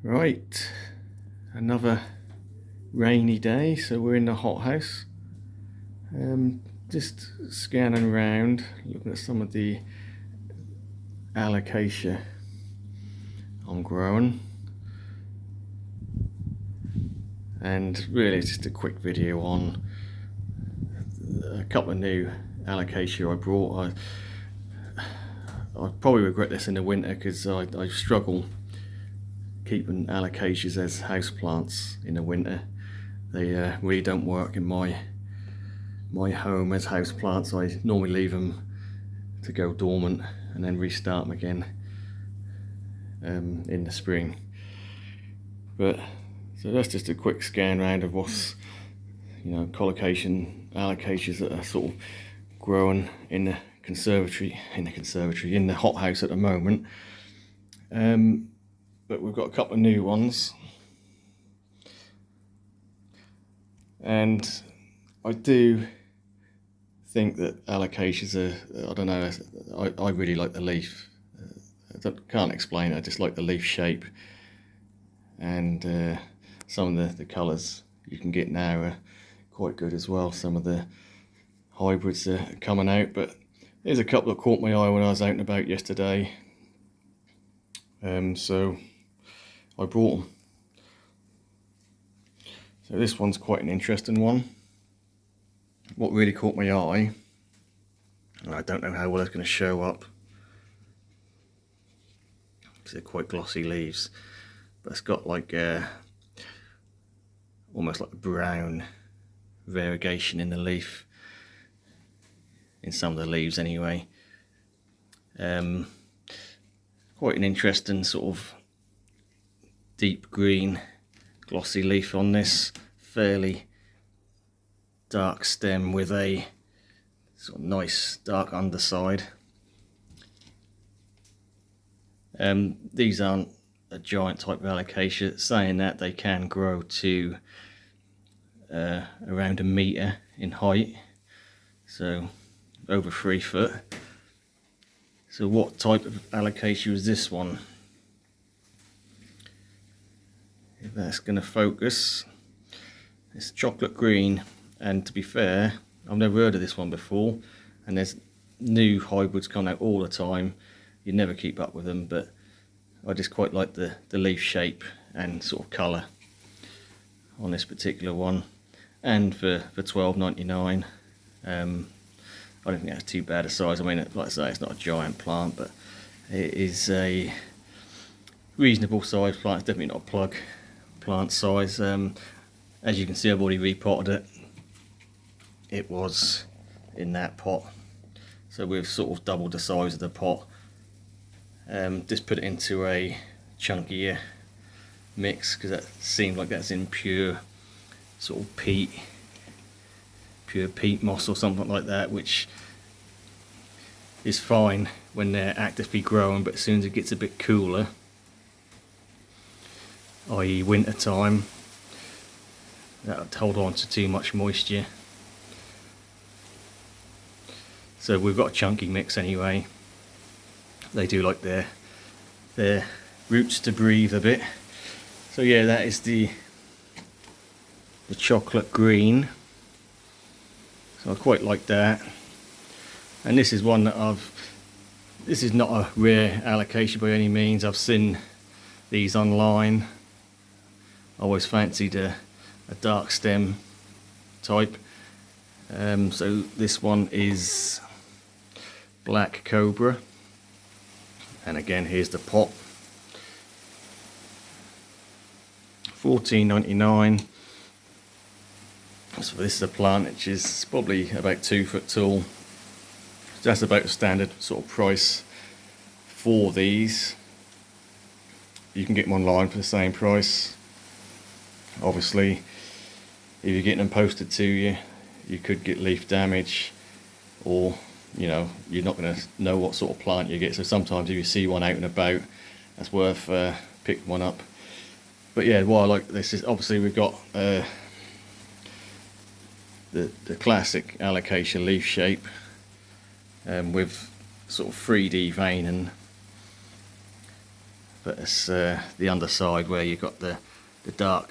Right, another rainy day, so we're in the hothouse. Just scanning around, looking at some of the Alocasia I'm growing. And really it's just a quick video on a couple of new Alocasia I brought. I probably regret this in the winter because I struggle keeping Alocasias as houseplants in the winter. They really don't work in my home as houseplants. I normally leave them to go dormant and then restart them again in the spring. But so that's just a quick scan round of what's, colocation Alocasias that are sort of growing in the hothouse at the moment. But we've got a couple of new ones, and I do think that Alocasias are, I don't know, I really like the leaf. I can't explain it, I just like the leaf shape, and some of the colours you can get now are quite good as well. Some of the hybrids are coming out, but there's a couple that caught my eye when I was out and about yesterday, so I brought them. So this one's quite an interesting one. What really caught my eye, and I don't know how well it's going to show up because they're quite glossy leaves, but it's got like almost like a brown variegation in the leaf, in some of the leaves anyway. Quite an interesting sort of deep green glossy leaf on this, fairly dark stem with a sort of nice dark underside. These aren't a giant type of Alocasia. Saying that, they can grow to around 1 metre in height, so over 3 foot. So what type of Alocasia is this one? If that's going to focus, it's chocolate green, and to be fair, I've never heard of this one before, and there's new hybrids coming out all the time. You never keep up with them, but I just quite like the leaf shape and sort of colour on this particular one. And for $12.99, I don't think that's too bad a size. I mean, like I say, it's not a giant plant, but it is a reasonable size plant. It's definitely not a plug plant size. As you can see, I've already repotted it. It was in that pot, so we've sort of doubled the size of the pot. Just put it into a chunkier mix because that seemed like that's in pure sort of peat moss or something like that, which is fine when they're actively growing, but as soon as it gets a bit cooler, i.e. winter time, that'll hold on to too much moisture. So we've got a chunky mix anyway. They do like their roots to breathe a bit. So yeah, that is the chocolate green. So I quite like that. And this is one that this is not a rare Alocasia by any means. I've seen these online. I always fancied a dark stem type. So this one is black Cobra. And again, here's the pot. $14.99. So this is a plant which is probably about 2 foot tall. So that's about the standard sort of price for these. You can get them online for the same price. Obviously, if you're getting them posted to you, you could get leaf damage, or you're not going to know what sort of plant you get. So sometimes if you see one out and about, that's worth picking one up. But yeah, what I like this is obviously we've got the classic Alocasia leaf shape, with sort of 3D veining but it's the underside where you've got the dark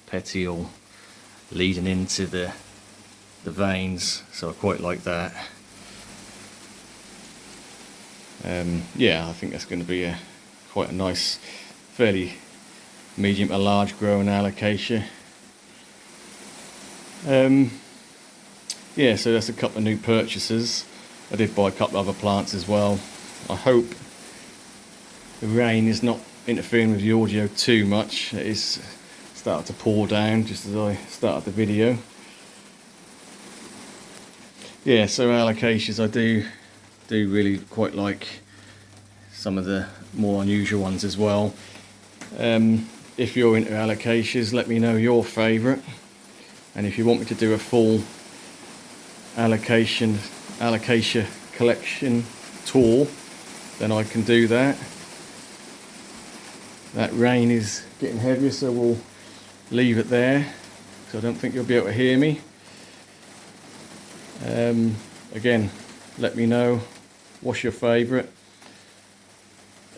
petiole leading into the veins, so I quite like that. Yeah, I think that's going to be quite a nice, fairly medium to large growing Alocasia. Yeah, so that's a couple of new purchases. I did buy a couple of other plants as well. I hope the rain is not interfering with the audio too much. It is starting to pour down just as I started the video. Yeah, so Alocasias I do really quite like some of the more unusual ones as well. If you're into Alocasias, let me know your favourite, and if you want me to do a full Alocasia collection tour, then I can do that. That rain is getting heavier, so we'll leave it there, because I don't think you'll be able to hear me. Again, let me know what's your favourite,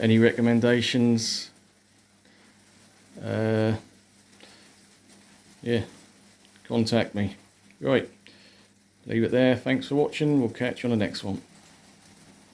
any recommendations. Yeah, contact me. Right, leave it there. Thanks for watching. We'll catch you on the next one.